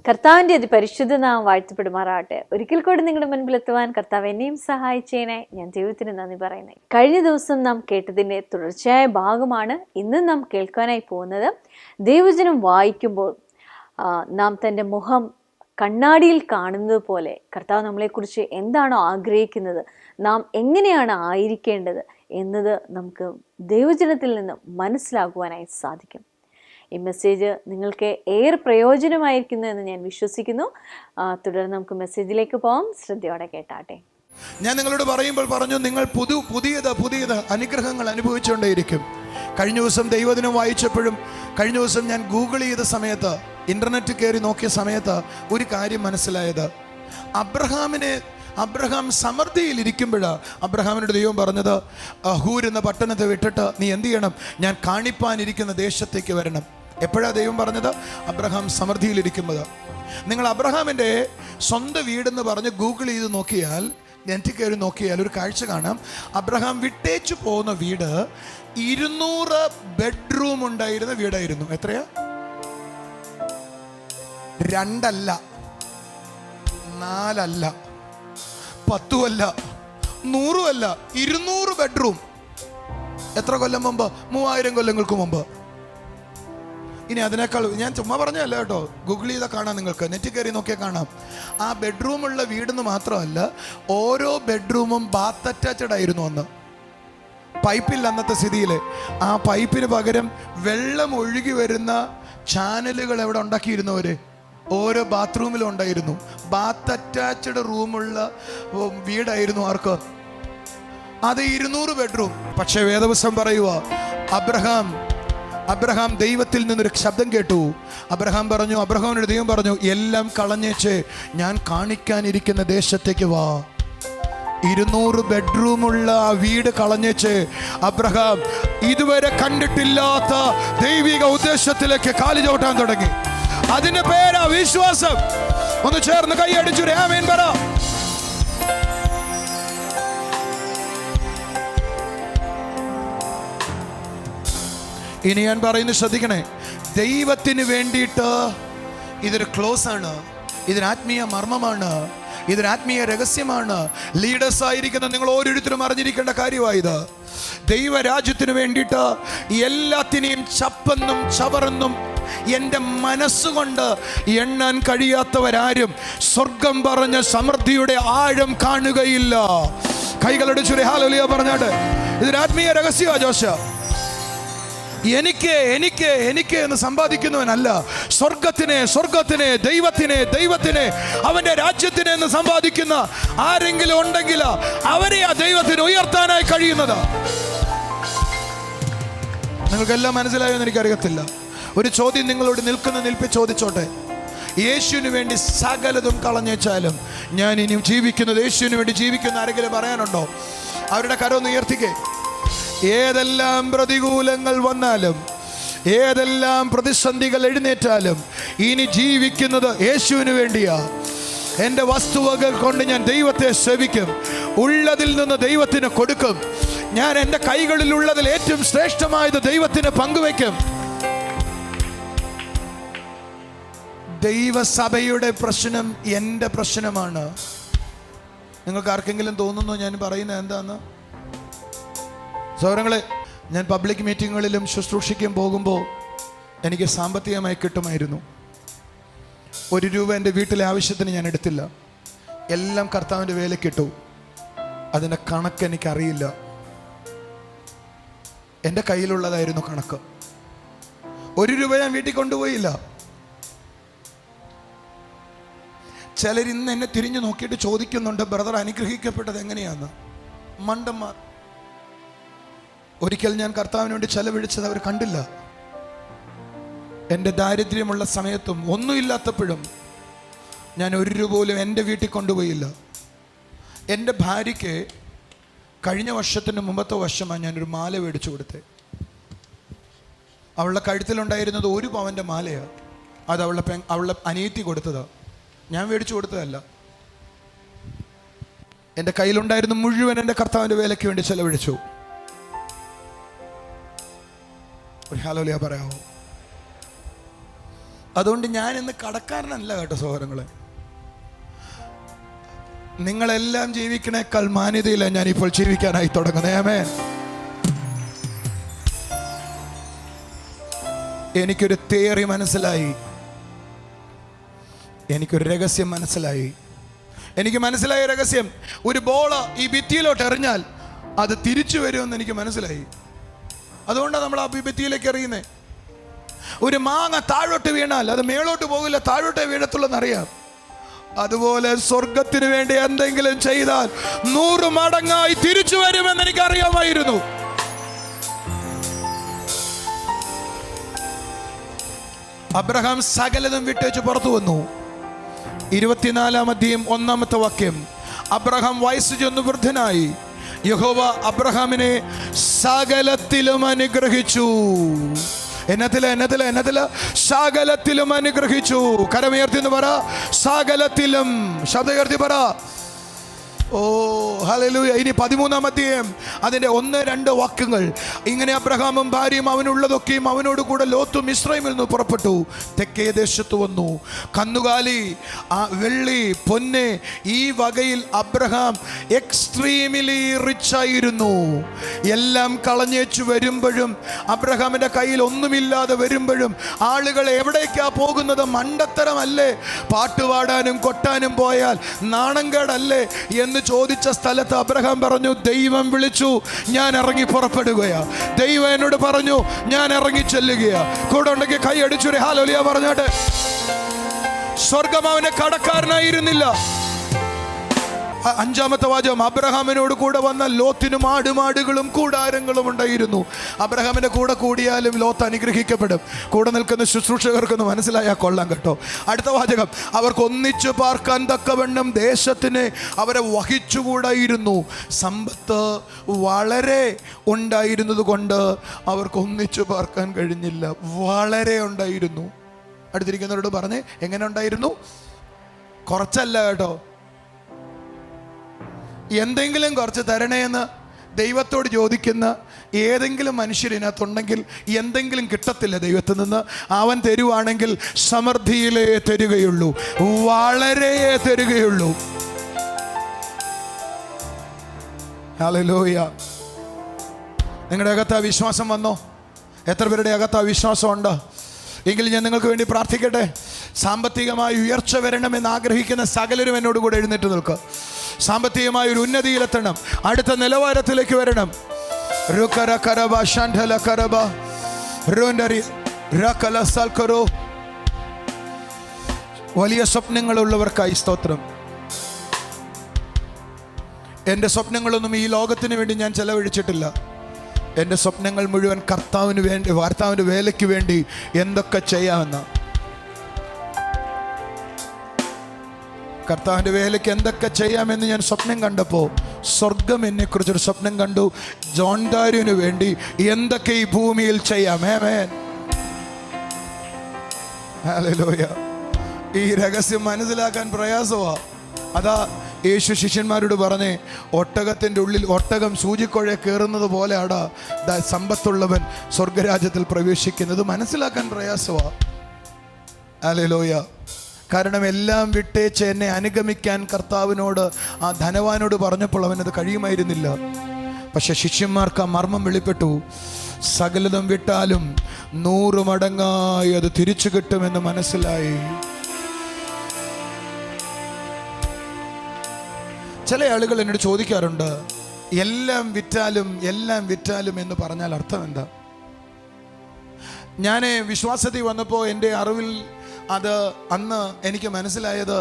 കർത്താവിൻ്റെ അതിപരിശുദ്ധ നാമം വാഴ്ത്തപ്പെടുമാറാകട്ടെ. ഒരിക്കൽ കൂടി നിങ്ങളുടെ മുൻപിലെത്തുവാൻ കർത്താവ് എന്നെയും സഹായിച്ചതിനെ ഞാൻ ദൈവത്തിന് നന്ദി പറയുന്നത്. കഴിഞ്ഞ ദിവസം നാം കേട്ടതിൻ്റെ തുടർച്ചയായ ഭാഗമാണ് ഇന്ന് നാം കേൾക്കാനായി പോകുന്നത്. ദൈവവചനം വായിക്കുമ്പോൾ നാം തൻ്റെ മുഖം കണ്ണാടിയിൽ കാണുന്നത് പോലെ കർത്താവ് നമ്മളെക്കുറിച്ച് എന്താണോ ആഗ്രഹിക്കുന്നത്, നാം എങ്ങനെയാണ് ആയിരിക്കേണ്ടത് എന്നത് നമുക്ക് ദൈവവചനത്തിൽ നിന്ന് മനസ്സിലാക്കുവാനായി സാധിക്കും. ഈ മെസ്സേജ് നിങ്ങൾക്ക് ഏറെ പ്രയോജനമായിരിക്കുന്നു എന്ന് ഞാൻ വിശ്വസിക്കുന്നു. തുടർന്ന് നമുക്ക് മെസ്സേജിലേക്ക് പോകാം. ശ്രദ്ധയോടെ കേട്ടാട്ടെ. ഞാൻ നിങ്ങളോട് പറഞ്ഞു നിങ്ങൾ പുതിയത് അനുഗ്രഹങ്ങൾ അനുഭവിച്ചുകൊണ്ടേയിരിക്കും. കഴിഞ്ഞ ദിവസം ദൈവദിനം വായിച്ചപ്പോഴും കഴിഞ്ഞ ദിവസം ഞാൻ ഗൂഗിൾ ചെയ്ത സമയത്ത്, ഇന്റർനെറ്റ് കയറി നോക്കിയ സമയത്ത് ഒരു കാര്യം മനസ്സിലായത്, അബ്രഹാം സമൃദ്ധിയിൽ ഇരിക്കുമ്പോഴാണ് അബ്രഹാമിനോട് ദൈവം പറഞ്ഞത്, ഹൂർ എന്ന പട്ടണത്തെ വിട്ടിട്ട് നീ എന്ത് ചെയ്യണം, ഞാൻ കാണിപ്പാനിരിക്കുന്ന ദേശത്തേക്ക് വരണം. എപ്പോഴാണ് ദൈവം പറഞ്ഞത്? അബ്രഹാം സമൃദ്ധിയിലിരിക്കുമ്പോൾ. നിങ്ങൾ അബ്രഹാമിൻ്റെ സ്വന്തം വീടെന്ന് പറഞ്ഞ് ഗൂഗിൾ ചെയ്ത് നോക്കിയാൽ, നെറ്റ് കയറി നോക്കിയാൽ ഒരു കാഴ്ച കാണാം. അബ്രഹാം വിട്ടേച്ചു പോകുന്ന വീട് 200 ബെഡ്റൂം ഉണ്ടായിരുന്ന വീടായിരുന്നു. എത്രയാ? 2 അല്ല, 4 അല്ല, 10 അല്ല, 100 അല്ല, 200 ബെഡ്റൂം. എത്ര കൊല്ലം മുമ്പ്? 3000 കൊല്ലങ്ങൾക്ക് മുമ്പ്. ഇനി അതിനേക്കാൾ, ഞാൻ ചുമ്മാ പറഞ്ഞല്ല കേട്ടോ, ഗൂഗിൾ ചെയ്താൽ കാണാം, നിങ്ങൾക്ക് നെറ്റ് കയറി നോക്കിയാൽ കാണാം. ആ ബെഡ്റൂമുള്ള വീടെന്ന് മാത്രമല്ല, ഓരോ ബെഡ്റൂമും ബാത്ത് അറ്റാച്ച്ഡ് ആയിരുന്നു. അന്ന് പൈപ്പില്ല അന്നത്തെ സ്ഥിതിയിൽ. ആ പൈപ്പിന് പകരം വെള്ളം ഒഴുകി വരുന്ന ചാനലുകൾ എവിടെ ഉണ്ടാക്കിയിരുന്നവര് ഓരോ ബാത്റൂമിലും ഉണ്ടായിരുന്നു. ബാത്ത് അറ്റാച്ച്ഡ് റൂമുള്ള വീടായിരുന്നു ആർക്ക്? അത് 200 ബെഡ്റൂം. പക്ഷെ വേദപുസ്തകം പറയുക, അബ്രഹാം ദൈവത്തിൽ നിന്നൊരു ശബ്ദം കേട്ടു. അബ്രഹാമിനോട് ദൈവം പറഞ്ഞു, എല്ലാം കളഞ്ഞേച്ച് ഞാൻ കാണിക്കാനിരിക്കുന്ന ദേശത്തേക്ക് വാ. 200 ബെഡ്റൂമുള്ള ആ വീട് കളഞ്ഞേച്ച് അബ്രഹാം ഇതുവരെ കണ്ടിട്ടില്ലാത്ത ദൈവിക ഉദ്ദേശത്തിലേക്ക് കാലു ചവിട്ടാൻ തുടങ്ങി. അതിന്റെ പേരാ വിശ്വാസം. ഒന്ന് ചേർന്ന് കൈയടിച്ചു ആമേൻ പറ. ഇനി ഞാൻ പറയുന്നത് ശ്രദ്ധിക്കണേ. ദൈവത്തിന് വേണ്ടിയിട്ട് ഇതൊരു ക്ലോസ് ആണ്, ഇതൊരു ആത്മീയ മർമ്മമാണ്, ഇതൊരു ആത്മീയ രഹസ്യമാണ്. ലീഡേഴ്സ് ആയിരിക്കുന്ന നിങ്ങൾ ഓരോരുത്തരും അറിഞ്ഞിരിക്കേണ്ട കാര്യമായത്. ദൈവരാജ്യത്തിന് വേണ്ടിയിട്ട് എല്ലാത്തിനെയും ചപ്പെന്നും ചവറെന്നും എൻ്റെ മനസ്സുകൊണ്ട് എണ്ണാൻ കഴിയാത്തവരാരും സ്വർഗം പറഞ്ഞ സമൃദ്ധിയുടെ ആഴം കാണുകയില്ല. കൈകളുടെ ചുരി ഹല്ലേലൂയ പറഞ്ഞാട്ട് ഇതൊരു ആത്മീയ രഹസ്യമാണ് ജോഷ. എനിക്ക് എന്ന് സമ്പാദിക്കുന്നവനല്ല, സ്വർഗത്തിനെ ദൈവത്തിനെ അവന്റെ രാജ്യത്തിനെ എന്ന് സമ്പാദിക്കുന്ന ആരെങ്കിലും ഉണ്ടെങ്കിൽ അവരെ ആ ദൈവത്തിന് ഉയർത്താനായി കഴിയുന്നത്. നിങ്ങൾക്കെല്ലാം മനസ്സിലായോ എന്ന് എനിക്കറിയത്തില്ല. ഒരു ചോദ്യം നിങ്ങളോട് നിൽപ്പി ചോദിച്ചോട്ടെ. യേശുവിന് വേണ്ടി സകലതും കളഞ്ഞേച്ചാലും ഞാൻ ഇനി ജീവിക്കുന്നത് യേശുവിന് വേണ്ടി ജീവിക്കുന്ന ആരെങ്കിലും പറയാനുണ്ടോ? അവരുടെ കരമൊന്ന് ഉയർത്തിക്കേ. ഏതെല്ലാം പ്രതികൂലങ്ങൾ വന്നാലും, ഏതെല്ലാം പ്രതിസന്ധികൾ എഴുന്നേറ്റാലും ഇനി ജീവിക്കുന്നത് യേശുവിന് വേണ്ടിയാ. എൻ്റെ വസ്തുവകൾ കൊണ്ട് ഞാൻ ദൈവത്തെ സേവിക്കും, ഉള്ളതിൽ നിന്ന് ദൈവത്തിന് കൊടുക്കും. ഞാൻ എൻ്റെ കൈകളിലുള്ളതിൽ ഏറ്റവും ശ്രേഷ്ഠമായത് ദൈവത്തിന് പങ്കുവയ്ക്കും. ദൈവസഭയുടെ പ്രശ്നം എൻ്റെ പ്രശ്നമാണ്. നിങ്ങൾക്ക് ആർക്കെങ്കിലും തോന്നുന്നു ഞാൻ പറയുന്നത് എന്താന്ന്? സൗരങ്ങളെ, ഞാൻ പബ്ലിക് മീറ്റിങ്ങുകളിലും ശുശ്രൂഷിക്കും പോകുമ്പോൾ എനിക്ക് സാമ്പത്തികമായി കിട്ടുമായിരുന്നു. 1 രൂപ എൻ്റെ വീട്ടിലെ ആവശ്യത്തിന് ഞാൻ എടുത്തില്ല. എല്ലാം കർത്താവിൻ്റെ വേലക്കിട്ടു. അതിൻ്റെ കണക്ക് എനിക്കറിയില്ല. എൻ്റെ കയ്യിലുള്ളതായിരുന്നു കണക്ക്. 1 രൂപ ഞാൻ വീട്ടിൽ കൊണ്ടുപോയില്ല. ചിലർ ഇന്ന് എന്നെ തിരിഞ്ഞു നോക്കിയിട്ട് ചോദിക്കുന്നുണ്ട്, ബ്രദർ അനുഗ്രഹിക്കപ്പെട്ടത് എങ്ങനെയാന്ന്? മണ്ടന്മാർ. ഒരിക്കൽ ഞാൻ കർത്താവിന് വേണ്ടി ചെലവഴിച്ചത് അവർ കണ്ടില്ല. എൻ്റെ ദാരിദ്ര്യമുള്ള സമയത്തും ഒന്നുമില്ലാത്തപ്പോഴും ഞാൻ 1 രൂപ പോലും എൻ്റെ വീട്ടിൽ കൊണ്ടുപോയില്ല. എൻ്റെ ഭാര്യയ്ക്ക് കഴിഞ്ഞ വർഷത്തിന് മുമ്പത്തെ വർഷമാണ് ഞാനൊരു മാല മേടിച്ചു കൊടുത്തത്. അവളുടെ കഴുത്തിലുണ്ടായിരുന്നത് 1 പവൻ്റെ മാലയാണ്. അത് അവളുടെ അനിയത്തി കൊടുത്തതാണ്, ഞാൻ മേടിച്ചു കൊടുത്തതല്ല. എൻ്റെ കയ്യിലുണ്ടായിരുന്ന മുഴുവൻ എൻ്റെ കർത്താവിൻ്റെ വേലയ്ക്ക് വേണ്ടി ചെലവഴിച്ചു. ഒരു ഹല്ലേലൂയ പറയാമോ? അതുകൊണ്ട് ഞാൻ ഇന്ന് കടക്കാരനല്ല കേട്ടോ സഹോദരങ്ങളെ. നിങ്ങളെല്ലാം ജീവിക്കണേക്കാൾ മാന്യതയിലാണ് ഞാനിപ്പോൾ ജീവിക്കാനായി തുടങ്ങുന്നത്. ആമേൻ. എനിക്കൊരു തിയറി മനസ്സിലായി, എനിക്കൊരു രഹസ്യം മനസ്സിലായി. എനിക്ക് മനസ്സിലായ രഹസ്യം, ഒരു ബോള് ഈ ഭിത്തിയിലോട്ട് എറിഞ്ഞാൽ അത് തിരിച്ചു വരുമെന്ന് എനിക്ക് മനസ്സിലായി. അതുകൊണ്ടാണ് നമ്മൾ ആ ഭിത്തിയിലേക്ക് എറിയുന്നത്. ഒരു മാങ്ങ താഴോട്ട് വീണാൽ അത് മേളോട്ട് പോകില്ല, താഴോട്ടേ വീഴത്തുള്ളെന്നറിയാം. അതുപോലെ സ്വർഗത്തിന് വേണ്ടി എന്തെങ്കിലും ചെയ്താൽ 100 മടങ്ങായി തിരിച്ചു വരുമെന്ന് എനിക്കറിയാമായിരുന്നു. അബ്രഹാം സകലതും വിട്ടേച്ച് പുറത്തു വന്നു. 24-ാം അധ്യായം 1-ാമത്തെ വാക്യം. അബ്രഹാം വയസ്സ് ചെന്നു വൃദ്ധനായി. യഹോവ അബ്രഹാമിനെ സകലത്തിലും അനുഗ്രഹിച്ചു. എന്നതില് സകലത്തിലും അനുഗ്രഹിച്ചു. കരമുയർത്തി എന്ന് പറ, സകലത്തിലും. ശബ്ദമുയർത്തി പറ. ഓ ഹല്ലേലൂയ. ഇനി 13-ാം അധ്യായം അതിൻ്റെ 1-2 വാക്യങ്ങൾ. ഇങ്ങനെ അബ്രഹാമും ഭാര്യയും അവനുള്ളതൊക്കെയും അവനോട് കൂടെ ലോത്തും മിസ്രയീമിൽ നിന്ന് പുറപ്പെട്ടു തെക്കേ ദേശത്ത് വന്നു. കന്നുകാലി, വെള്ളി, പൊന്ന്, ഈ വകയിൽ അബ്രഹാം എക്സ്ട്രീമിലി റിച്ച് ആയിരുന്നു. എല്ലാം കളഞ്ഞേച്ചു വരുമ്പോഴും, അബ്രഹാമിൻ്റെ കയ്യിൽ ഒന്നുമില്ലാതെ വരുമ്പോഴും ആളുകൾ എവിടേക്കാ പോകുന്നത്? മണ്ടത്തരമല്ലേ? പാട്ടുപാടാനും കൊട്ടാനും പോയാൽ നാണംകേടല്ലേ എന്ന് ചോദിച്ച സ്ഥലത്ത് അബ്രഹാം പറഞ്ഞു, ദൈവം വിളിച്ചു, ഞാൻ ഇറങ്ങി പുറപ്പെടുകയാ. ദൈവം എന്നോട് പറഞ്ഞു, ഞാൻ ഇറങ്ങി ചെല്ലുകയാ. കൂടെ ഉണ്ടെങ്കിൽ കൈ അടിച്ചൊരു ഹല്ലേലൂയ പറഞ്ഞാട്ടെ. സ്വർഗം അവനെ കടക്കാരനായിരുന്നില്ല. 5-ാമത്തെ വാചകം. അബ്രഹാമിനോട് കൂടെ വന്ന ലോത്തിനും ആടുമാടുകളും കൂടാരങ്ങളും ഉണ്ടായിരുന്നു. അബ്രഹാമിന്റെ കൂടെ കൂടിയാലും ലോത്ത് അനുഗ്രഹിക്കപ്പെടും. കൂടെ നിൽക്കുന്ന ശുശ്രൂഷകർക്കൊന്ന് മനസ്സിലായാൽ കൊള്ളാം കേട്ടോ. അടുത്ത വാചകം. അവർക്ക് ഒന്നിച്ചു പാർക്കാൻ തക്കവണ്ണം ദേശത്തിന് അവരെ വഹിച്ചുകൂടായിരുന്നു. സമ്പത്ത് വളരെ ഉണ്ടായിരുന്നത് കൊണ്ട് അവർക്ക് ഒന്നിച്ചു പാർക്കാൻ കഴിഞ്ഞില്ല. വളരെ ഉണ്ടായിരുന്നു. അടുത്തിരിക്കുന്നവരോട് പറഞ്ഞ്, എങ്ങനെ ഉണ്ടായിരുന്നു? കുറച്ചല്ല കേട്ടോ. എന്തെങ്കിലും കുറച്ച് തരണേ എന്ന് ദൈവത്തോട് ചോദിക്കുന്ന ഏതെങ്കിലും മനുഷ്യരിനകത്തുണ്ടെങ്കിൽ എന്തെങ്കിലും കിട്ടത്തില്ല ദൈവത്തിൽ നിന്ന്. അവൻ തരുവാണെങ്കിൽ സമൃദ്ധിയിലേ തരുകയുള്ളൂ, വളരെ തരുകയുള്ളൂ. ഹല്ലേലൂയ. നിങ്ങളുടെ അകത്ത് ആ വിശ്വാസം വന്നോ? എത്ര പേരുടെ അകത്ത് ആ വിശ്വാസമുണ്ട്? എങ്കിൽ ഞാൻ നിങ്ങൾക്ക് വേണ്ടി പ്രാർത്ഥിക്കട്ടെ. സാമ്പത്തികമായി ഉയർച്ച വരണമെന്ന് ആഗ്രഹിക്കുന്ന സകലരും എന്നോട് കൂടെ എഴുന്നേറ്റ് നിൽക്കുക. സാമ്പത്തികമായ ഒരു ഉന്നതിയിലെത്തണം, അടുത്ത നിലവാരത്തിലേക്ക് വരണം. വലിയ സ്വപ്നങ്ങളുള്ളവർക്കായി സ്തോത്രം. എൻ്റെ സ്വപ്നങ്ങളൊന്നും ഈ ലോകത്തിന് വേണ്ടി ഞാൻ ചെലവഴിച്ചിട്ടില്ല. എൻ്റെ സ്വപ്നങ്ങൾ മുഴുവൻ കർത്താവിൻ്റെ വേലയ്ക്ക് വേണ്ടി എന്തൊക്കെ ചെയ്യാമെന്ന, കർത്താവിൻ്റെ വേലയ്ക്ക് എന്തൊക്കെ ചെയ്യാമെന്ന് ഞാൻ സ്വപ്നം കണ്ടപ്പോൾ സ്വർഗം എന്നെക്കുറിച്ചൊരു സ്വപ്നം കണ്ടു. ജോൺ ദാരുവിന് വേണ്ടി എന്തൊക്കെ ഈ ഭൂമിയിൽ ചെയ്യാം. ആമേൻ. ഹല്ലേലൂയ. ഈ രഹസ്യം മനസ്സിലാക്കാൻ പ്രയാസമാണ്. അതാ യേശു ശിഷ്യന്മാരോട് പറഞ്ഞേ, ഒട്ടകത്തിൻ്റെ ഉള്ളിൽ ഒട്ടകം സൂചിക്കുഴ കയറുന്നത് പോലെയാണ് സമ്പത്തുള്ളവൻ സ്വർഗരാജ്യത്തിൽ പ്രവേശിക്കുന്നത്. മനസ്സിലാക്കാൻ പ്രയാസമാണ്. ഹല്ലേലൂയ. കാരണം എല്ലാം വിട്ടേച്ച് എന്നെ അനുഗമിക്കാൻ കർത്താവിനോട്, ആ ധനവാനോട് പറഞ്ഞപ്പോൾ അവനത് കഴിയുമായിരുന്നില്ല. പക്ഷെ ശിഷ്യന്മാർക്ക് ആ മർമ്മം വെളിപ്പെട്ടു. സകലതും വിട്ടാലും 100 മടങ്ങായി അത് തിരിച്ചു കിട്ടുമെന്ന് മനസ്സിലായി. ചില ആളുകൾ എന്നോട് ചോദിക്കാറുണ്ട്, എല്ലാം വിറ്റാലും എന്ന് പറഞ്ഞാൽ അർത്ഥം എന്താ? ഞാൻ വിശ്വാസത്തിൽ വന്നപ്പോൾ എൻ്റെ അറിവിൽ അത് അന്ന് എനിക്ക് മനസ്സിലായത്,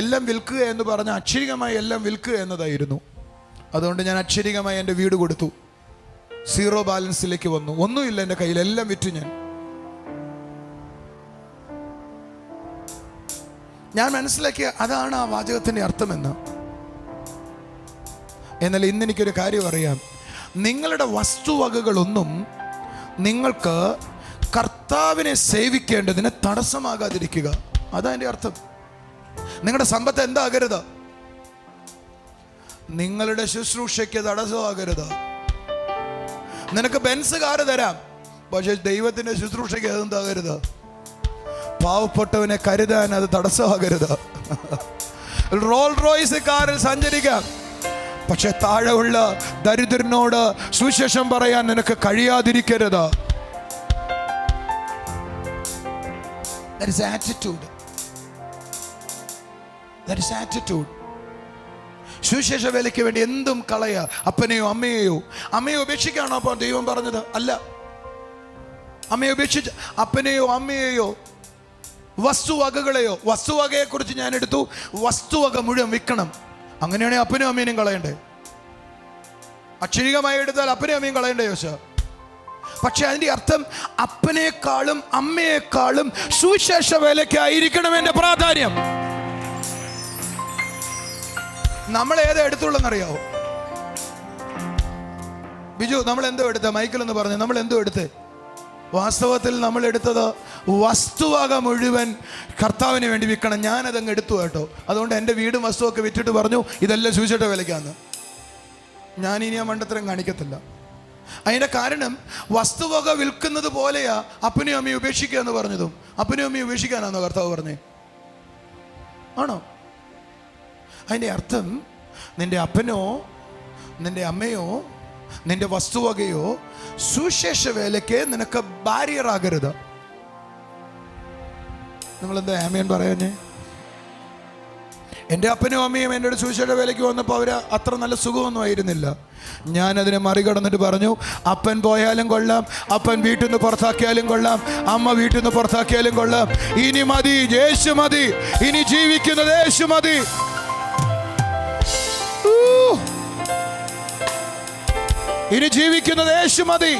എല്ലാം വിൽക്കുക എന്ന് പറഞ്ഞാൽ അക്ഷരികമായി എല്ലാം വിൽക്കുക എന്നതായിരുന്നു. അതുകൊണ്ട് ഞാൻ അക്ഷരികമായി എൻ്റെ വീട് കൊടുത്തു, 0 ബാലൻസിലേക്ക് വന്നു. ഒന്നുമില്ല എൻ്റെ കയ്യിൽ, എല്ലാം വിറ്റു. ഞാൻ മനസ്സിലാക്കിയ അതാണ് ആ വാചകത്തിൻ്റെ അർത്ഥമെന്ന്. എന്നാൽ ഇന്ന് എനിക്കൊരു കാര്യം അറിയാം, നിങ്ങളുടെ വസ്തുവകകളൊന്നും നിങ്ങൾക്ക് കർത്താവിനെ സേവിക്കേണ്ടതിന് തടസ്സമാകാതിരിക്കുക. അതാ എൻ്റെ അർത്ഥം. നിങ്ങളുടെ സമ്പത്ത് എന്താകരുത്? നിങ്ങളുടെ ശുശ്രൂഷയ്ക്ക് തടസ്സമാകരുത്. നിനക്ക് ബെൻസ് കാറ് തരാം, പക്ഷെ ദൈവത്തിന്റെ ശുശ്രൂഷയ്ക്ക് അതെന്താകരുത്? പാവപ്പെട്ടവനെ കരുതാൻ അത് തടസ്സമാകരുത്. റോൾ റോയ്സ് കാറിൽ സഞ്ചരിക്കാം, പക്ഷെ താഴെയുള്ള ദരിദ്രനോട് സുവിശേഷം പറയാൻ നിനക്ക് കഴിയാതിരിക്കരുത്. That is attitude. That is attitude. സുവിശേഷ വേലയ്ക്ക് വേണ്ടി എന്തും കളയ. അപ്പനെയോ അമ്മയോ ഉപേക്ഷിക്കാണോ അപ്പോൾ ദൈവം പറഞ്ഞത്? അല്ല. അമ്മയെ ഉപേക്ഷിച്ച് അപ്പനെയോ അമ്മയെയോ വസ്തുവകകളെയോ, വസ്തുവകയെ കുറിച്ച് ഞാൻ എടുത്തു, വസ്തുവക മുഴുവൻ വിൽക്കണം. അങ്ങനെയാണെങ്കിൽ അപ്പനും അമ്മേനെയും കളയണ്ടേ? അക്ഷരികമായി എടുത്താൽ അപ്പനെയും അമ്മയും കളയണ്ടേ യോശ? പക്ഷെ അതിന്റെ അർത്ഥം അപ്പനേക്കാളും അമ്മയെക്കാളും സുവിശേഷ വേലയ്ക്കായിരിക്കണം എന്റെ പ്രാധാന്യം. നമ്മൾ ഏതാ എടുത്തുള്ളെന്നറിയാവോ ബിജു? നമ്മൾ എന്തോ എടുത്ത മൈക്കിൾ എന്ന് പറഞ്ഞു, നമ്മൾ എന്തോ എടുത്തേ? വാസ്തവത്തിൽ നമ്മൾ എടുത്തത് വസ്തുവക മുഴുവൻ കർത്താവിന് വേണ്ടി വിൽക്കണം. ഞാനതങ്ങ് എടുത്തു കേട്ടോ. അതുകൊണ്ട് എൻ്റെ വീടും വസ്തുവൊക്കെ വിറ്റിട്ട് പറഞ്ഞു ഇതെല്ലാം സുവിശേഷ വിലയ്ക്കാന്ന്. ഞാനിനി ആ മണ്ടത്തരം കാണിക്കത്തില്ല. അതിൻ്റെ കാരണം വസ്തുവക വിൽക്കുന്നത് പോലെയാ അപ്പനെയും അമ്മയും ഉപേക്ഷിക്കുക എന്ന് പറഞ്ഞതും. അപ്പനെയും അമ്മയും ഉപേക്ഷിക്കാനാണോ കർത്താവ് പറഞ്ഞേ? ആണോ? അതിൻ്റെ അർത്ഥം നിന്റെ അപ്പനോ നിന്റെ അമ്മയോ നിന്റെ വസ്തുവകയോ സുവിശേഷ വേലയ്ക്ക് നിനക്ക് ബാരിയർ ആകരുത്. നിങ്ങളെന്താ ആമേൻ പറയാഞ്ഞേ? എൻ്റെ അപ്പനും അമ്മയും എൻ്റെ ഒരു സുവിശേഷ വേലയ്ക്ക് വന്നപ്പോൾ അവർ അത്ര നല്ല സുഖമൊന്നും ആയിരുന്നില്ല. ഞാനതിനെ മറികടന്നിട്ട് പറഞ്ഞു, അപ്പൻ പോയാലും കൊള്ളാം, അപ്പൻ വീട്ടിൽ നിന്ന് പുറത്താക്കിയാലും കൊള്ളാം, അമ്മ വീട്ടിൽ നിന്ന് പുറത്താക്കിയാലും കൊള്ളാം, ഇനി മതി, യേശു മതി, ഇനി ജീവിക്കുന്നത് യേശു മതി. ഇനി ജീവിക്കുന്നത് യേശു മതി.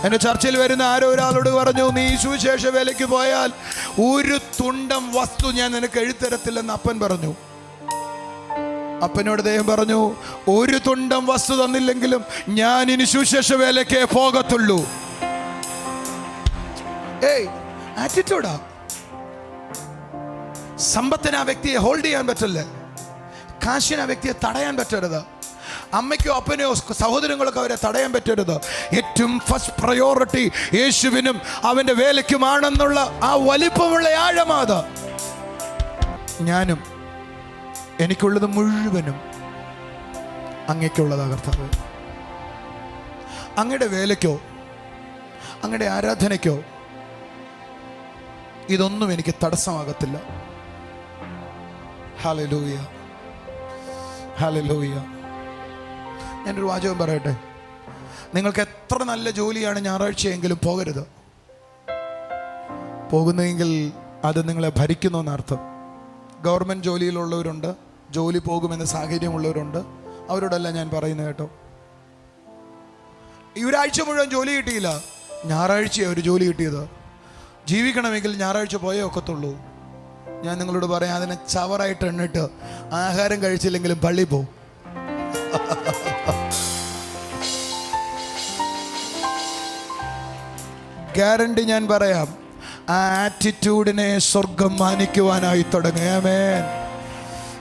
എൻ്റെ ചർച്ചയിൽ വരുന്ന ആരോ ഒരാളോട് പറഞ്ഞു, നീ സുവിശേഷ വേലയ്ക്ക് പോയാൽ ഒരു തുണ്ടം വസ്തു ഞാൻ നിനക്ക് എഴുത്തരത്തില്ലെന്ന് അപ്പൻ പറഞ്ഞു. അപ്പനോട് ദൈവം പറഞ്ഞു, ഒരു തുണ്ടം വസ്തു തന്നില്ലെങ്കിലും ഞാൻ ഇനി സുവിശേഷ വേലയ്ക്ക് പോകത്തുള്ളൂ. ആറ്റിറ്റ്യൂഡാ. സമ്പത്തിന് ആ വ്യക്തിയെ ഹോൾഡ് ചെയ്യാൻ പറ്റില്ല, കാശിന് ആ വ്യക്തിയെ തടയാൻ പറ്റരുത്, അമ്മയ്ക്കോ അപ്പനെയോ സഹോദരങ്ങളൊക്കെ അവരെ തടയാൻ പറ്റരുത്. ഏറ്റവും ഫസ്റ്റ് പ്രയോറിറ്റി യേശുവിനും അവൻ്റെ വേലയ്ക്കുമാണെന്നുള്ള ആ വലിപ്പമുള്ള ആഴമാത്. ഞാനും എനിക്കുള്ളത് മുഴുവനും അങ്ങയ്ക്കുള്ളതാ കർത്താവ്. അങ്ങയുടെ വേലയ്ക്കോ അങ്ങയുടെ ആരാധനയ്ക്കോ ഇതൊന്നും എനിക്ക് തടസ്സമാകത്തില്ല. Hallelujah, hallelujah. ഞാനൊരു വാചകം പറയട്ടെ, നിങ്ങൾക്ക് എത്ര നല്ല ജോലിയാണ് ഞായറാഴ്ചയെങ്കിലും പോകരുത്. പോകുന്നെങ്കിൽ അത് നിങ്ങളെ ഭരിക്കുന്നു എന്നർത്ഥം. ഗവൺമെൻറ് ജോലിയിലുള്ളവരുണ്ട്, ജോലി പോകുമെന്ന സാഹചര്യമുള്ളവരുണ്ട്, അവരോടല്ല ഞാൻ പറയുന്നത് കേട്ടോ. ഈ ഒരാഴ്ച മുഴുവൻ ജോലി കിട്ടിയില്ല, ഞായറാഴ്ചയാണ് ഒരു ജോലി കിട്ടിയത്. ജീവിക്കണമെങ്കിൽ ഞായറാഴ്ച പോയേ ഒക്കത്തുള്ളൂ. ഞാൻ നിങ്ങളോട് പറയാം, അതിനെ ചവറായിട്ട് എണ്ണിട്ട് ആഹാരം കഴിച്ചില്ലെങ്കിലും പള്ളി പോവും. ഗ്യാരണ്ടി ഞാൻ പറയാം, ആ ആറ്റിറ്റ്യൂഡിനെ സ്വർഗം മാനിക്കുവാനായി തുടങ്ങും. ആമേൻ.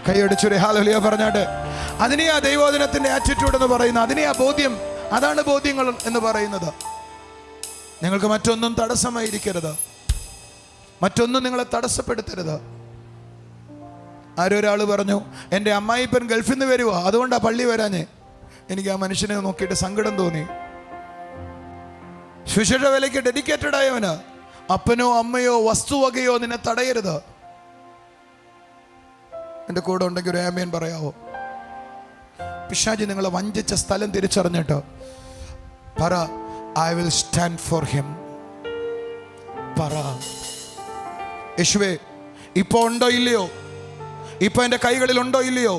കൈയടിച്ചൊരു ഹല്ലേലൂയ പറഞ്ഞാട്ട്. അതിനെയാ ദൈവോധനത്തിന്റെ ആറ്റിറ്റ്യൂഡ് എന്ന് പറയുന്നത്, അതിനെയാ ബോധ്യം. അതാണ് ബോധ്യങ്ങൾ എന്ന് പറയുന്നത്. നിങ്ങൾക്ക് മറ്റൊന്നും തടസ്സമായിരിക്കരുത്, മറ്റൊന്നും നിങ്ങളെ തടസ്സപ്പെടുത്തരുത്. ആരൊരാൾ പറഞ്ഞു, എൻ്റെ അമ്മായിപ്പൻ ഗൾഫിൽ നിന്ന് വരുവാ, അതുകൊണ്ടാണ് പള്ളി വരാഞ്ഞേ. എനിക്ക് ആ മനുഷ്യനെ നോക്കിയിട്ട് സങ്കടം തോന്നി. സുവിശേഷ വേലയ്ക്ക് ഡെഡിക്കേറ്റഡ് ആയവന് അപ്പനോ അമ്മയോ വസ്തുവകയോ നിന്നെ തടയരുത്. എൻ്റെ കൂടെ ഉണ്ടെങ്കിൽ ഒരു ആമേൻ പറയാവോ? പിശാചി നിങ്ങളെ വഞ്ചിച്ച സ്ഥലം തിരിച്ചറിഞ്ഞിട്ട് പറ, I will stand for him. പറ, യേശുവേ, ഇപ്പോൾ ഉണ്ടോ ഇല്ലയോ, ഇപ്പൊ എൻ്റെ കൈകളിൽ ഉണ്ടോ ഇല്ലയോ,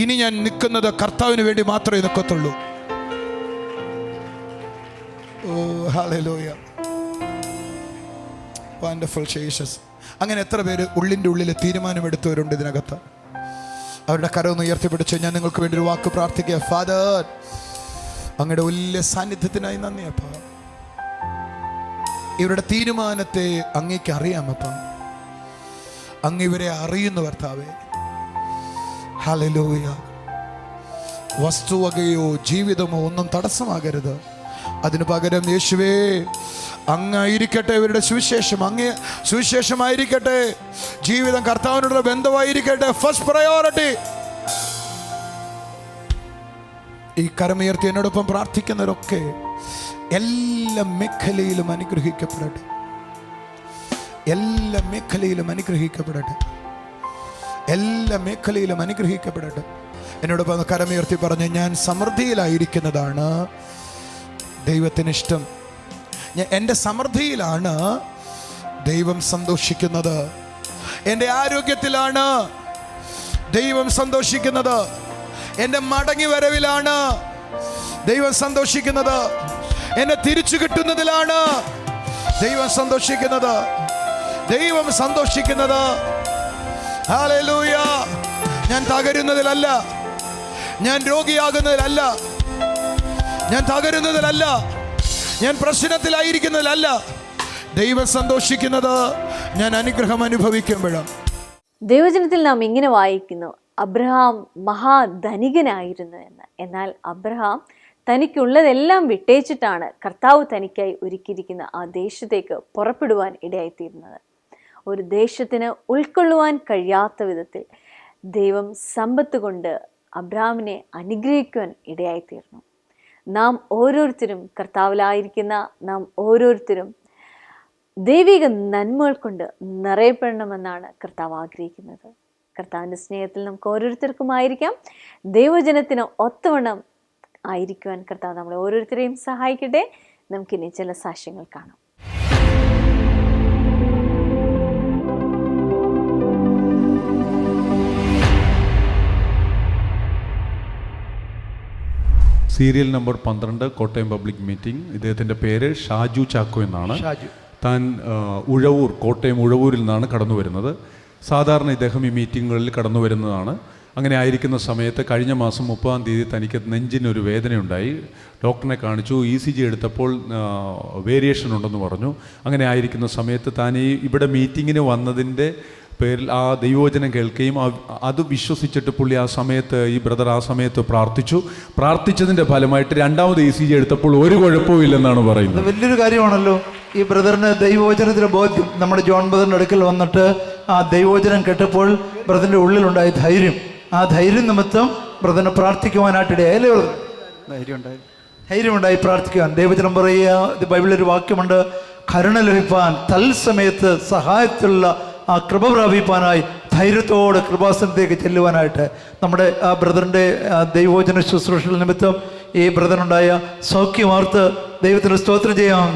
ഇനി ഞാൻ നിൽക്കുന്നത് കർത്താവിന് വേണ്ടി മാത്രമേ നിൽക്കത്തുള്ളൂ. ഓ ഹല്ലേലൂയ, വണ്ടർഫുൾ ജീസസ്. അങ്ങനെ എത്ര പേര് ഉള്ളിൻ്റെ ഉള്ളിൽ തീരുമാനമെടുത്തവരുണ്ട് ഇതിനകത്ത്? അവരുടെ കരമൊന്ന് ഉയർത്തിപ്പിടിച്ച് ഞാൻ നിങ്ങൾക്ക് വേണ്ടി ഒരു വാക്ക് പ്രാർത്ഥിക്കുക. ഫാദർ, അങ്ങയുടെ വലിയ സാന്നിധ്യത്തിനായി നന്ദി അപ്പ. ഇവരുടെ തീരുമാനത്തെ അങ്ങേക്ക് അറിയാമപ്പ. അങ്ങ് ഇവരെ അറിയുന്നു കർത്താവേ. ഹല്ലേലൂയ. വസ്തുവകയോ ജീവിതമോ ഒന്നും തടസ്സമാകരുത്. അതിനു പകരം യേശുവേ അങ്ങായിരിക്കട്ടെ, ഇവരുടെ സുവിശേഷം അങ്ങേ സുവിശേഷമായിരിക്കട്ടെ, ജീവിതം കർത്താവിനോടുള്ള ബന്ധമായിരിക്കട്ടെ. First priority. ഈ കരമുയർത്തി എന്നോടൊപ്പം പ്രാർത്ഥിക്കുന്നവരൊക്കെ എല്ലാ മേഖലയിലും അനുഗ്രഹിക്കപ്പെടട്ടെ, എല്ലാ മേഖലയിലും അനുഗ്രഹിക്കപ്പെടട്ടെ, എല്ലാ മേഖലയിലും അനുഗ്രഹിക്കപ്പെടട്ടെ. എന്നോടൊപ്പം കരമുയർത്തി പറഞ്ഞ്, ഞാൻ സമൃദ്ധിയിലായിരിക്കുന്നതാണ് ദൈവത്തിനിഷ്ടം. എൻ്റെ സമൃദ്ധിയിലാണ് ദൈവം സന്തോഷിക്കുന്നത്. എൻ്റെ ആരോഗ്യത്തിലാണ് ദൈവം സന്തോഷിക്കുന്നത്. എൻ്റെ മടങ്ങി വരവിലാണ് ദൈവം സന്തോഷിക്കുന്നത്. എന്നെ തിരിച്ചു കിട്ടുന്നതിലാണ് ദൈവം സന്തോഷിക്കുന്നത്. ദൈവം സന്തോഷിക്കുന്നത്. ഹല്ലേലൂയ. ഞാൻ തകരുന്നതിലല്ല, ഞാൻ രോഗിയാകുന്നതിലല്ല, ഞാൻ തകരുന്നതിലല്ല, ഞാൻ പ്രശ്നത്തിലായിരിക്കുന്നതിലല്ല. ദൈവം സന്തോഷിക്കുന്നത് ഞാൻ അനുഗ്രഹം അനുഭവിക്കുമ്പോഴാണ്. ദൈവജനത്തിൽ നാം ഇങ്ങനെ വായിക്കുന്നു, അബ്രഹാം മഹാധനികനായിരുന്നു എന്ന്. എന്നാൽ അബ്രഹാം തനിക്കുള്ളതെല്ലാം വിട്ടേച്ചിട്ടാണ് കർത്താവ് തനിക്കായി ഒരുക്കിയിരിക്കുന്ന ആ ദേശത്തേക്ക് പുറപ്പെടുവാൻ ഇടയായിത്തീരുന്നത്. ഒരു ദേശത്തിന് ഉൾക്കൊള്ളുവാൻ കഴിയാത്ത വിധത്തിൽ ദൈവം സമ്പത്ത് കൊണ്ട് അബ്രഹാമിനെ അനുഗ്രഹിക്കുവാൻ ഇടയായിത്തീർന്നു. നാം ഓരോരുത്തരും കർത്താവിലായിരിക്കുന്ന നാം ഓരോരുത്തരും ദൈവിക നന്മകൾ കൊണ്ട് നിറയപ്പെടണമെന്നാണ് കർത്താവ് ആഗ്രഹിക്കുന്നത്. കർത്താവിൻ്റെ സ്നേഹത്തിൽ നമുക്ക് ഓരോരുത്തർക്കുമായിരിക്കാം. ദൈവജനത്തിന് ഒത്തവണ്ണം ആയിരിക്കുവാൻ കർത്താവ് നമ്മളെ ഓരോരുത്തരെയും സഹായിക്കട്ടെ. നമുക്കിനി ചില സാക്ഷ്യങ്ങൾ കാണാം. Serial number 12 Kottayam public meeting. ഇദ്ദേഹത്തിൻ്റെ പേര് ഷാജു ചാക്കോ എന്നാണ്. താൻ ഉഴവൂർ, കോട്ടയം ഉഴവൂരിൽ നിന്നാണ് കടന്നു വരുന്നത്. സാധാരണ ഇദ്ദേഹം ഈ മീറ്റിങ്ങുകളിൽ കടന്നു വരുന്നതാണ്. അങ്ങനെ ആയിരിക്കുന്ന സമയത്ത് കഴിഞ്ഞ മാസം 30-ാം തീയതി തനിക്ക് നെഞ്ചിനൊരു വേദനയുണ്ടായി. ഡോക്ടറിനെ കാണിച്ചു. ECG എടുത്തപ്പോൾ വേരിയേഷൻ ഉണ്ടെന്ന് പറഞ്ഞു. അങ്ങനെ ആയിരിക്കുന്ന സമയത്ത് താൻ ഇവിടെ മീറ്റിങ്ങിന് വന്നതിൻ്റെ പേരിൽ ആ ദൈവവചനം കേൾക്കുകയും അത് വിശ്വസിച്ചിട്ട് പുള്ളി ഈ ബ്രദർ ആ സമയത്ത് പ്രാർത്ഥിച്ചതിൻ്റെ ഫലമായിട്ട് രണ്ടാമത് ECG എടുത്തപ്പോൾ ഒരു കുഴപ്പമില്ലെന്നാണ് പറയുന്നത്. വലിയൊരു കാര്യമാണല്ലോ. ഈ ബ്രദറിന് ദൈവവചനത്തിൻ്റെ ബോധ്യം. നമ്മുടെ ജോൺ ബ്രദറിൻ്റെ അടുക്കൽ വന്നിട്ട് ആ ദൈവവചനം കേട്ടപ്പോൾ ബ്രദറിൻ്റെ ഉള്ളിലുണ്ടായ ധൈര്യം, ആ ധൈര്യം നിമിത്തം ബ്രദറിനെ പ്രാർത്ഥിക്കുവാനായിട്ടിടയായല്ലേ? ധൈര്യമുണ്ടായി പ്രാർത്ഥിക്കുവാൻ. ദൈവവചനം പറയുക, ബൈബിളിലൊരു വാക്യമുണ്ട്, കരുണ ലഭിപ്പാൻ തത്സമയത്ത് സഹായത്തിലുള്ള ആ കൃപ പ്രാപിപ്പാനായി ധൈര്യത്തോടെ കൃപാസനത്തേക്ക് ചെല്ലുവാനായിട്ട്. നമ്മുടെ ആ ബ്രദറിൻ്റെ ദൈവവചന ശുശ്രൂഷ നിമിത്തം ഈ ബ്രദറിനുണ്ടായ സൗഖ്യമാർത്ത് ദൈവത്തിന് സ്തോത്രം ചെയ്യാം.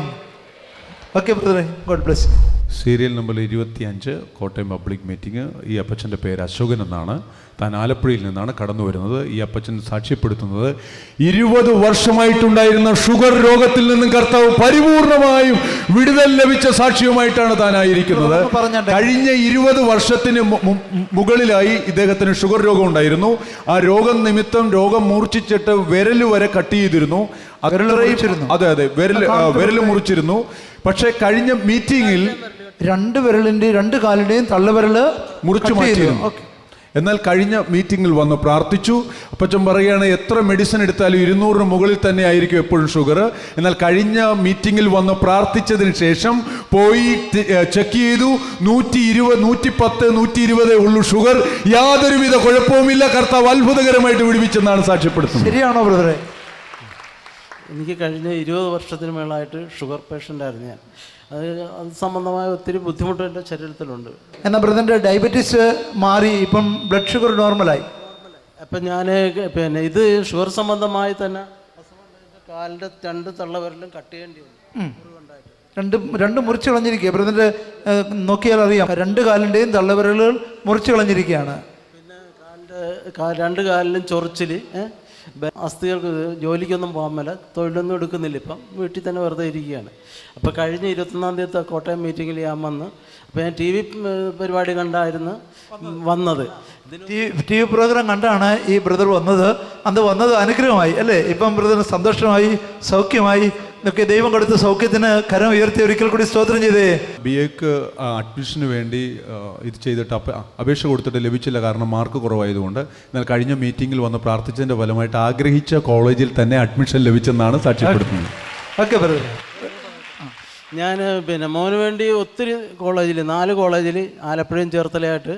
ഓക്കെ ബ്രദറെ, God bless. Serial number 25 Kottayam public meeting. ഈ അപ്പച്ചൻ്റെ പേര് അശോകൻ എന്നാണ്. താൻ ആലപ്പുഴയിൽ നിന്നാണ് കടന്നു വരുന്നത്. ഈ അപ്പച്ചൻ സാക്ഷ്യപ്പെടുത്തുന്നത് 20 വർഷമായിട്ടുണ്ടായിരുന്ന ഷുഗർ രോഗത്തിൽ നിന്നും കർത്താവ് പരിപൂർണമായും വിടുതൽ ലഭിച്ച സാക്ഷ്യവുമായിട്ടാണ് താനായിരിക്കുന്നത്. കഴിഞ്ഞ 20 വർഷത്തിന് മുകളിലായി ഇദ്ദേഹത്തിന് ഷുഗർ രോഗം ഉണ്ടായിരുന്നു. ആ രോഗം നിമിത്തം രോഗം മൂർച്ഛിച്ചിട്ട് വിരൽ വരെ കട്ട് ചെയ്തിരുന്നു. അതെ, വിരൽ മുറിച്ചിരുന്നു. പക്ഷെ കഴിഞ്ഞ മീറ്റിംഗിൽ 2 വിരലിന്റെയും 2 കാലിന്റെയും തള്ളവിരല് മുറിച്ചു മാറ്റിയിരുന്നു. എന്നാൽ കഴിഞ്ഞ മീറ്റിംഗിൽ വന്ന് പ്രാർത്ഥിച്ചു. അപ്പച്ചൻ പറയുകയാണ്, എത്ര മെഡിസിൻ എടുത്താലും 200 മുകളിൽ തന്നെ ആയിരിക്കും എപ്പോഴും ഷുഗർ. എന്നാൽ കഴിഞ്ഞ മീറ്റിംഗിൽ വന്ന് പ്രാർത്ഥിച്ചതിന് ശേഷം പോയി ചെക്ക് ചെയ്തു, 120, 110, 120 ഉള്ളൂ ഷുഗർ. യാതൊരുവിധ കുഴപ്പവുമില്ല. കർത്താവ് അത്ഭുതകരമായിട്ട് വിടുവിച്ചെന്നാണ് സാക്ഷ്യപ്പെടുത്തുന്നത്. ശരിയാണോ ബ്രദറെ? എനിക്ക് കഴിഞ്ഞ 20 വർഷത്തിന് മേളായിട്ട് ഷുഗർ പേഷ്യൻ്റായിരുന്നു ഞാൻ. അത് സംബന്ധമായ ഒത്തിരി ബുദ്ധിമുട്ട് എൻ്റെ ശരീരത്തിലുണ്ട്. എന്നാൽ ബ്രദറിൻ്റെ ഡയബറ്റീസ് മാറി, ഇപ്പം ബ്ലഡ് ഷുഗർ നോർമലായി. അപ്പം ഞാൻ ഇത് ഷുഗർ സംബന്ധമായി തന്നെ കാലിൻ്റെ 2 തള്ളവിരലും കട്ട് ചെയ്യേണ്ടി വന്നു. രണ്ട് മുറിച്ച് കളഞ്ഞിരിക്കുക. ബ്രദറിൻ്റെ നോക്കിയാൽ അറിയാം, 2 കാലിൻ്റെയും തള്ളവിരലുകൾ മുറിച്ച് കളഞ്ഞിരിക്കുകയാണ്. പിന്നെ 2 കാലിലും ചൊറിച്ചിൽ, അസ്ഥികൾക്ക് ജോലിക്കൊന്നും പോകാൻ മേല, തൊഴിലൊന്നും എടുക്കുന്നില്ല. ഇപ്പം വീട്ടിൽ തന്നെ വെറുതെ ഇരിക്കുകയാണ്. അപ്പോൾ കഴിഞ്ഞ 21-ാം തീയതി കോട്ടയം മീറ്റിങ്ങിൽ ഞാൻ വന്ന്, അപ്പോൾ ഞാൻ TV പരിപാടി കണ്ടായിരുന്നു വന്നത്. TV പ്രോഗ്രാം കണ്ടാണ് ഈ ബ്രദർ വന്നത്. അന്ന് വന്നത് അനുഗ്രഹമായി അല്ലേ? ഇപ്പം ബ്രദറിന് സന്തോഷമായി, സൗഖ്യമായി. ഇതൊക്കെ ദൈവം കൊടുത്ത സൗഖ്യത്തിന് കരം ഉയർത്തി ഒരിക്കൽ കൂടി സ്തോത്രം ചെയ്തേ. BA-ക്ക് അഡ്മിഷന് വേണ്ടി ഇത് ചെയ്തിട്ട് അപേക്ഷ കൊടുത്തിട്ട് ലഭിച്ചില്ല, കാരണം മാർക്ക് കുറവായതുകൊണ്ട്. എന്നാൽ കഴിഞ്ഞ മീറ്റിങ്ങിൽ വന്ന് പ്രാർത്ഥിച്ചതിൻ്റെ ഫലമായിട്ട് ആഗ്രഹിച്ച കോളേജിൽ തന്നെ അഡ്മിഷൻ ലഭിച്ചെന്നാണ് സാക്ഷ്യപ്പെടുത്തുന്നത്. Okay brother. ഞാൻ പിന്നെ മോന് വേണ്ടി ഒത്തിരി കോളേജിൽ 4 കോളേജിൽ ആലപ്പുഴയും ചേർത്തലയായിട്ട്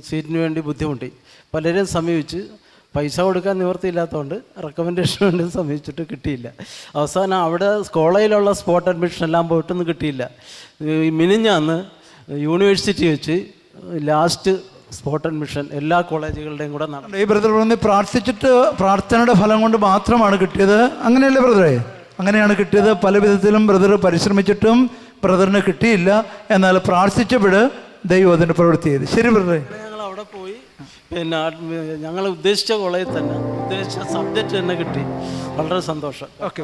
സീറ്റിന് വേണ്ടി ബുദ്ധിമുട്ടി. പലരും സമീപിച്ച് പൈസ കൊടുക്കാൻ നിവൃത്തിയില്ലാത്തതുകൊണ്ട് റെക്കമെൻഡേഷന് വേണ്ടി സമീപിച്ചിട്ട് കിട്ടിയില്ല. അവസാനം അവിടെ കോളേജിലുള്ള സ്പോട്ട് അഡ്മിഷൻ എല്ലാം പോയിട്ടൊന്നും കിട്ടിയില്ല. മിനിഞ്ഞാന്ന് യൂണിവേഴ്സിറ്റി വെച്ച് ലാസ്റ്റ് സ്പോട്ട് അഡ്മിഷൻ എല്ലാ കോളേജുകളുടെയും കൂടെ നടന്നു. ഈ ബ്രദർ പറഞ്ഞ് പ്രാർത്ഥിച്ചിട്ട് പ്രാർത്ഥനയുടെ ഫലം കൊണ്ട് മാത്രമാണ് കിട്ടിയത്, അങ്ങനെയല്ലേ ബ്രദറെ? അങ്ങനെയാണ് കിട്ടിയത്. പല വിധത്തിലും ബ്രദർ പരിശ്രമിച്ചിട്ടും ബ്രദറിന് കിട്ടിയില്ല. എന്നാൽ പ്രാർത്ഥിച്ചപ്പോൾ ദൈവം അതിന് പ്രവൃത്തി ചെയ്തു. ശരി ബ്രദറെ. ഞങ്ങൾ അവിടെ പോയി പിന്നെ ഞങ്ങൾ ഉദ്ദേശിച്ച കോളേജിൽ തന്നെ ഉദ്ദേശിച്ച സബ്ജക്റ്റ് തന്നെ കിട്ടി. വളരെ സന്തോഷം. ഓക്കെ,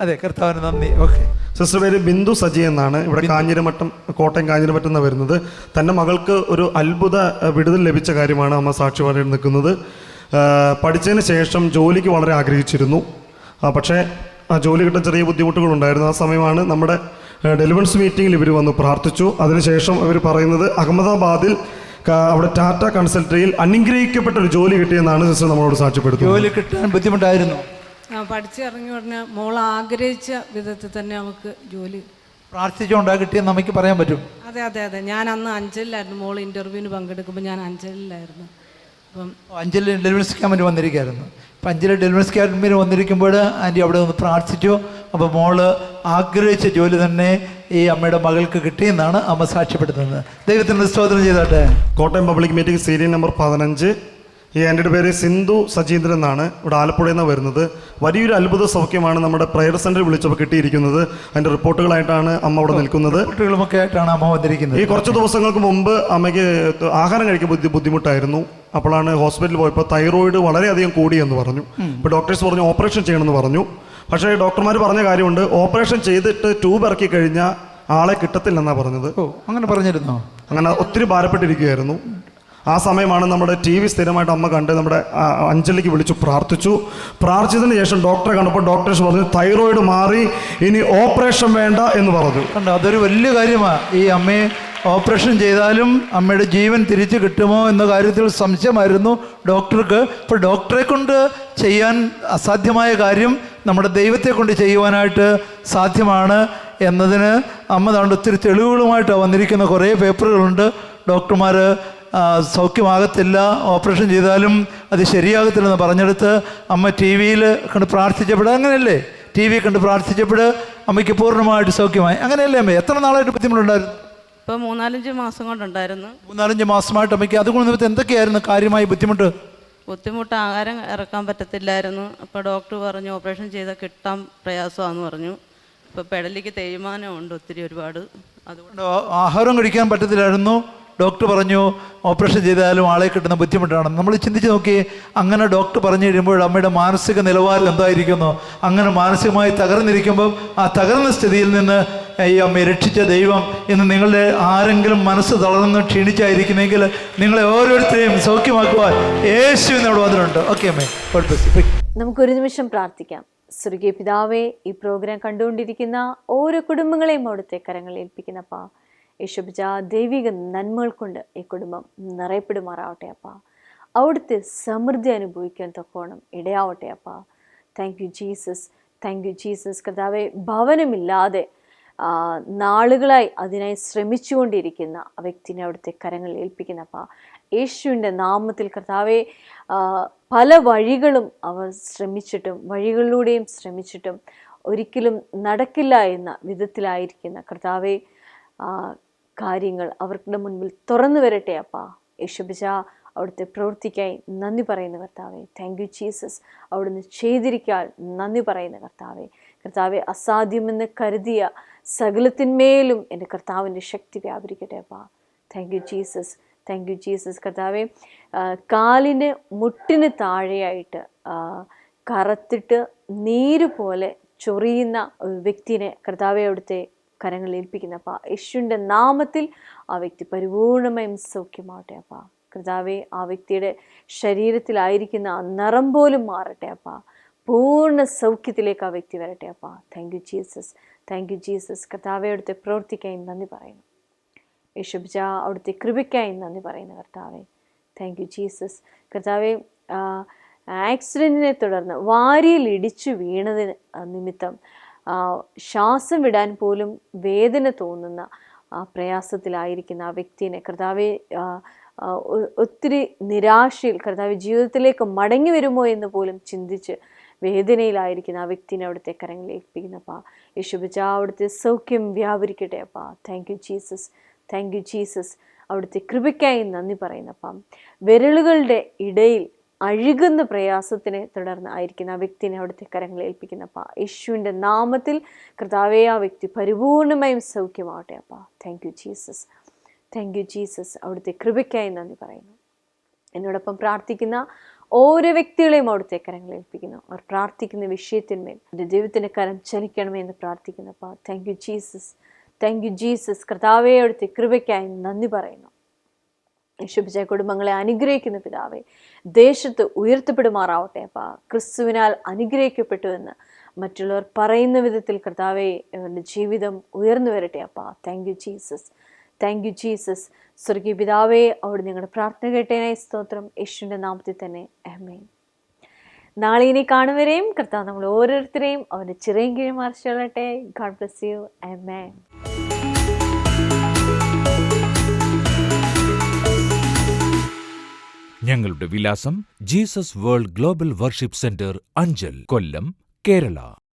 അതെ, കർത്താവിന് നന്ദി. ഓക്കെ. സിസ്റ്റർ പേര് ബിന്ദു സജി എന്നാണ്. ഇവിടെ കാഞ്ഞിരമറ്റം, കോട്ടയം കാഞ്ഞിരമറ്റം നിന്ന് വരുന്നത്. തൻ്റെ മകൾക്ക് ഒരു അത്ഭുത വിടുതൽ ലഭിച്ച കാര്യമാണ് അമ്മ സാക്ഷി പറയാൻ നിൽക്കുന്നത്. പഠിച്ചതിന് ശേഷം ജോലിക്ക് വളരെ ആഗ്രഹിച്ചിരുന്നു. പക്ഷേ ആ ജോലി കിട്ടാൻ ചെറിയ ബുദ്ധിമുട്ടുകളുണ്ടായിരുന്നു. ആ സമയമാണ് നമ്മുടെ ഡെലിവൻസ് മീറ്റിങ്ങിൽ ഇവർ വന്നു പ്രാർത്ഥിച്ചു. അതിനുശേഷം അവർ പറയുന്നത് അഹമ്മദാബാദിൽ അവിടെ ടാറ്റ കൺസൾട്ടറിയിൽ അനുഗ്രഹിക്കപ്പെട്ട ഒരു ജോലി കിട്ടിയെന്നാണ് സിസ്റ്റർ നമ്മളോട് സാക്ഷ്യപ്പെടുത്തുന്നത്. ജോലി കിട്ടാൻ ബുദ്ധിമുട്ടായിരുന്നു. പഠിച്ചിറങ്ങി ഉടനെ മോൾ ആഗ്രഹിച്ച വിധത്തിൽ തന്നെ നമുക്ക് ജോലി പ്രാർത്ഥിച്ചുകൊണ്ടാ കിട്ടിയെന്ന് നമുക്ക് പറയാൻ പറ്റും. അതെ അതെ അതെ. ഞാൻ അന്ന് അഞ്ചലിലായിരുന്നു. മോൾ ഇൻ്റർവ്യൂവിന് പങ്കെടുക്കുമ്പോൾ ഞാൻ അഞ്ചലിലായിരുന്നു. അപ്പം അഞ്ചലിൽ ഡെലിവറി ക്യാമ്പിന് വന്നിരിക്കുകയായിരുന്നു. അപ്പം അഞ്ചലിൽ ഡെലിവറി ക്യാമ്പിന് വന്നിരിക്കുമ്പോൾ ആൻറ്റി അവിടെ നിന്ന് പ്രാർത്ഥിച്ചു. അപ്പോൾ മോള് ആഗ്രഹിച്ച ജോലി തന്നെ ഈ അമ്മയുടെ മകൾക്ക് കിട്ടിയെന്നാണ് അമ്മ സാക്ഷ്യപ്പെടുത്തുന്നത്. ദൈവത്തിന് സ്തോത്രം ചെയ്തോട്ടെ. Kottayam public meeting serial number 15. ഈ ആൻറ്റിയുടെ പേര് സിന്ധു സജീന്ദ്രൻ എന്നാണ്. ഇവിടെ ആലപ്പുഴയിൽ നിന്ന് വരുന്നത്. വലിയൊരു അത്ഭുത സൗഖ്യമാണ് നമ്മുടെ പ്രയർ സെൻറ്ററിൽ വിളിച്ചപ്പോൾ കിട്ടിയിരിക്കുന്നത്. അതിൻ്റെ റിപ്പോർട്ടുകളായിട്ടാണ് അമ്മ അവിടെ നിൽക്കുന്നത്. കുട്ടികളുമൊക്കെ ആയിട്ടാണ് അമ്മ വന്നിരിക്കുന്നത്. ഈ കുറച്ച് ദിവസങ്ങൾക്ക് മുമ്പ് അമ്മയ്ക്ക് ആഹാരം കഴിക്കാൻ ബുദ്ധിമുട്ടായിരുന്നു. അപ്പോഴാണ് ഹോസ്പിറ്റലിൽ പോയപ്പോൾ തൈറോയിഡ് വളരെയധികം കൂടിയെന്ന് പറഞ്ഞു. ഇപ്പോൾ ഡോക്ടേഴ്സ് പറഞ്ഞു ഓപ്പറേഷൻ ചെയ്യണമെന്ന് പറഞ്ഞു. പക്ഷേ ഡോക്ടർമാർ പറഞ്ഞ കാര്യമുണ്ട്, ഓപ്പറേഷൻ ചെയ്തിട്ട് ട്യൂബ് ഇറക്കി കഴിഞ്ഞാൽ ആളെ കിട്ടത്തില്ലെന്നാണ് പറഞ്ഞത്. ഓ, അങ്ങനെ പറഞ്ഞിരുന്നോ? അങ്ങനെ ഒത്തിരി ഭാരപ്പെട്ടിരിക്കുകയായിരുന്നു. ആ സമയമാണ് നമ്മുടെ ടി വി സ്ഥിരമായിട്ട് അമ്മ കണ്ട് നമ്മുടെ അഞ്ജലിക്ക് വിളിച്ചു പ്രാർത്ഥിച്ചതിന് ശേഷം ഡോക്ടറെ കണ്ടപ്പോൾ ഡോക്ടേഴ്സ് പറഞ്ഞു തൈറോയിഡ് മാറി, ഇനി ഓപ്പറേഷൻ വേണ്ട എന്ന് പറഞ്ഞു. കണ്ടോ, അതൊരു വലിയ കാര്യമാണ്. ഈ അമ്മയെ ഓപ്പറേഷൻ ചെയ്താലും അമ്മയുടെ ജീവൻ തിരിച്ചു കിട്ടുമോ എന്ന കാര്യത്തിൽ സംശയമായിരുന്നു ഡോക്ടർക്ക്. ഇപ്പോൾ ഡോക്ടറെ കൊണ്ട് ചെയ്യാൻ അസാധ്യമായ കാര്യം നമ്മുടെ ദൈവത്തെ കൊണ്ട് ചെയ്യുവാനായിട്ട് സാധ്യമാണ് എന്നതിന് അമ്മ താണ്ട് ഒത്തിരി തെളിവുകളുമായിട്ടാണ് വന്നിരിക്കുന്ന കുറേ പേപ്പറുകളുണ്ട്. ഡോക്ടർമാർ സൗഖ്യമാകത്തില്ല, ഓപ്പറേഷൻ ചെയ്താലും അത് ശരിയാകത്തില്ലെന്ന് പറഞ്ഞെടുത്ത് അമ്മ ടി വിയിൽ കണ്ട് പ്രാർത്ഥിച്ചപ്പോൾ, അങ്ങനെയല്ലേ, ടി വി കണ്ട് പ്രാർത്ഥിച്ചപ്പോൾ അമ്മയ്ക്ക് പൂർണ്ണമായിട്ട് സൗഖ്യമായി. അങ്ങനെയല്ലേ അമ്മ? എത്ര നാളായിട്ട് ബുദ്ധിമുട്ടുണ്ടായിരുന്നു? ഇപ്പോൾ 3-4 മാസം കൊണ്ടുണ്ടായിരുന്നു. 3-4 മാസമായിട്ട് അമ്മയ്ക്ക് അതുകൊണ്ട് എന്തൊക്കെയായിരുന്നു കാര്യമായി ബുദ്ധിമുട്ട്? ആഹാരം ഇറക്കാൻ പറ്റത്തില്ലായിരുന്നു. അപ്പോൾ ഡോക്ടർ പറഞ്ഞു ഓപ്പറേഷൻ ചെയ്താൽ കിട്ടാൻ പ്രയാസമാണെന്ന് പറഞ്ഞു. ഇപ്പോൾ പെടലിക്ക് തേയ്മാനമുണ്ട് ഒത്തിരി ഒരുപാട്. അതുകൊണ്ട് ആഹാരം കഴിക്കാൻ പറ്റത്തില്ലായിരുന്നു. ഡോക്ടർ പറഞ്ഞു ഓപ്പറേഷൻ ചെയ്താലും ആളെ കിട്ടുന്ന ബുദ്ധിമുട്ടാണ്. നമ്മൾ ചിന്തിച്ച് നോക്കി, അങ്ങനെ ഡോക്ടർ പറഞ്ഞു കഴിയുമ്പോൾ അമ്മയുടെ മാനസിക നിലവാരം എന്തായിരിക്കുന്നു? അങ്ങനെ മാനസികമായി തകർന്നിരിക്കുമ്പോൾ ആ തകർന്ന സ്ഥിതിയിൽ നിന്ന് ഈ അമ്മയെ രക്ഷിച്ച ദൈവം ഇന്ന് നിങ്ങളുടെ ആരെങ്കിലും മനസ്സ് തളർന്ന് ക്ഷീണിച്ചായിരിക്കുന്നെങ്കിൽ നിങ്ങളെ ഓരോരുത്തരെയും സൗഖ്യമാക്കുവാൻ യേശുവിന് അവിടെ വന്നിട്ടുണ്ട്. ഓക്കെ അമ്മേ, നമുക്കൊരു നിമിഷം പ്രാർത്ഥിക്കാം. സ്വർഗീയ പിതാവേ, ഈ പ്രോഗ്രാം കണ്ടുകൊണ്ടിരിക്കുന്ന ഓരോ കുടുംബങ്ങളെയും അവിടുത്തെ കരങ്ങളിൽ ഏൽപ്പിക്കുന്നപ്പാ. യേശുപിജ ദൈവിക നന്മകൾ കൊണ്ട് ഈ കുടുംബം നിറയപ്പെടുമാറാവട്ടെ അപ്പാ. അവിടുത്തെ സമൃദ്ധി അനുഭവിക്കാൻ തക്കോണം ഇടയാവട്ടെ അപ്പാ. Thank you Jesus, thank you Jesus. കർത്താവെ, ഭവനമില്ലാതെ നാളുകളായി അതിനായി ശ്രമിച്ചുകൊണ്ടിരിക്കുന്ന ആ വ്യക്തിനെ അവിടുത്തെ കരങ്ങളിൽ ഏൽപ്പിക്കുന്നപ്പാ. യേശുവിൻ്റെ നാമത്തിൽ കർത്താവെ, പല വഴികളും അവർ ശ്രമിച്ചിട്ടും വഴികളിലൂടെയും ശ്രമിച്ചിട്ടും ഒരിക്കലും നടക്കില്ല എന്ന വിധത്തിലായിരിക്കുന്ന കർത്താവെ കാര്യങ്ങൾ അവർക്ക് മുൻപിൽ തുറന്നു വരട്ടെ അപ്പാ. യേശുപിജ അവിടുത്തെ പ്രവൃത്തിക്കായി നന്ദി പറയുന്ന കർത്താവെ. Thank you Jesus. അവിടുന്ന് ചെയ്തിരിക്കാൻ നന്ദി പറയുന്ന കർത്താവെ. കർത്താവെ, അസാധ്യമെന്ന് കരുതിയ സകലത്തിന്മേലും എൻ്റെ കർത്താവിൻ്റെ ശക്തി വ്യാപരിക്കട്ടെ അപ്പാ. Thank you Jesus, thank you Jesus. കർത്താവെ, കാലിന് മുട്ടിന് താഴെയായിട്ട് കറുത്തിട്ട് നീര് പോലെ ചൊറിയുന്ന ഒരു വ്യക്തിനെ കർത്താവെ അവിടുത്തെ കരങ്ങളിൽ ഏൽപ്പിക്കുന്ന അപ്പാ. യേശുവിൻ്റെ നാമത്തിൽ ആ വ്യക്തി പരിപൂർണമായും സൗഖ്യമാവട്ടെ അപ്പാ. കർത്താവെ, ആ വ്യക്തിയുടെ ശരീരത്തിലായിരിക്കുന്ന ആ നിറം പോലും മാറട്ടെ അപ്പാ. പൂർണ്ണ സൗഖ്യത്തിലേക്ക് ആ വ്യക്തി വരട്ടെ അപ്പാ. Thank you Jesus, thank you Jesus. കർത്താവെ, അവിടുത്തെ പ്രവൃത്തിക്കായി നന്ദി പറയുന്നു. യേശുപിജ അവിടുത്തെ കൃപയ്ക്കായി നന്ദി പറയുന്നു കർത്താവെ. Thank you Jesus. കർത്താവെ, ആക്സിഡൻറ്റിനെ തുടർന്ന് വാരിയിൽ ഇടിച്ചു വീണതിന് നിമിത്തം ശ്വാസം വിടാൻ പോലും വേദന തോന്നുന്ന പ്രയാസത്തിലായിരിക്കുന്ന ആ വ്യക്തിനെ കർത്താവെ, ഒത്തിരി നിരാശയിൽ കർത്താവ് ജീവിതത്തിലേക്ക് മടങ്ങി വരുമോ എന്ന് പോലും ചിന്തിച്ച് വേദനയിലായിരിക്കുന്ന ആ വ്യക്തിനെ അവിടുത്തെ കരങ്ങളിൽ ഏൽപ്പിക്കുന്നപ്പാ. യേശുപിതാ, അവിടുത്തെ സൗഖ്യം വ്യാപരിക്കട്ടെ അപ്പാ. Thank you Jesus, thank you Jesus. അവിടുത്തെ കൃപയ്ക്കായി നന്ദി പറയുന്നപ്പം. വിരലുകളുടെ ഇടയിൽ അഴുകുന്ന പ്രയാസത്തിനെ തുടർന്ന് ആയിരിക്കുന്ന ആ വ്യക്തിനെ അവിടുത്തെ കരങ്ങളിൽ ഏൽപ്പിക്കുന്നപ്പാ. യേശുവിൻ്റെ നാമത്തിൽ കർത്താവേ, ആ വ്യക്തി പരിപൂർണമായും സൗഖ്യമാവട്ടെ അപ്പാ. Thank you Jesus, thank you Jesus. അവിടുത്തെ കൃപയ്ക്കായി നന്ദി പറയുന്നു. എന്നോടൊപ്പം പ്രാർത്ഥിക്കുന്ന ഓരോ വ്യക്തികളെയും അവിടുത്തെ കരങ്ങളിൽ ഏൽപ്പിക്കുന്നു. അവർ പ്രാർത്ഥിക്കുന്ന വിഷയത്തിന്മേൽ എൻ്റെ ദൈവത്തിൻ്റെ കരം ചലിക്കണമേ എന്ന് പ്രാർത്ഥിക്കുന്നപ്പാ. Thank you Jesus, thank you Jesus. കർത്താവേ, അവിടുത്തെ കൃപയ്ക്കായി നന്ദി പറയുന്നു. യേശുപിതാ, കുടുംബങ്ങളെ അനുഗ്രഹിക്കുന്ന പിതാവേ, ദേശത്ത് ഉയർത്തപ്പെടുമാറാവട്ടെ അപ്പാ. ക്രിസ്തുവിനാൽ അനുഗ്രഹിക്കപ്പെട്ടു എന്ന് മറ്റുള്ളവർ പറയുന്ന വിധത്തിൽ കർത്താവേ, അവരുടെ ജീവിതം ഉയർന്നു വരട്ടെ അപ്പാ. Thank you Jesus, thank you Jesus. സ്വർഗീയ പിതാവേ, അവിടെ നിങ്ങളുടെ പ്രാർത്ഥന കേട്ടേനായി സ്തോത്രം. യേശുവിൻ്റെ നാമത്തിൽ തന്നെ ആമേൻ. നാളെ ഇനി കാണുവരെയും കർത്താവ് നമ്മൾ ഓരോരുത്തരെയും അവൻ്റെ ചിറയും കീഴും മറിച്ചുകൊള്ളട്ടെ. God bless you. ആമേൻ. ഞങ്ങളുടെ വിലാസം: Jesus world global worship centre, Anchal, Kollam, Kerala.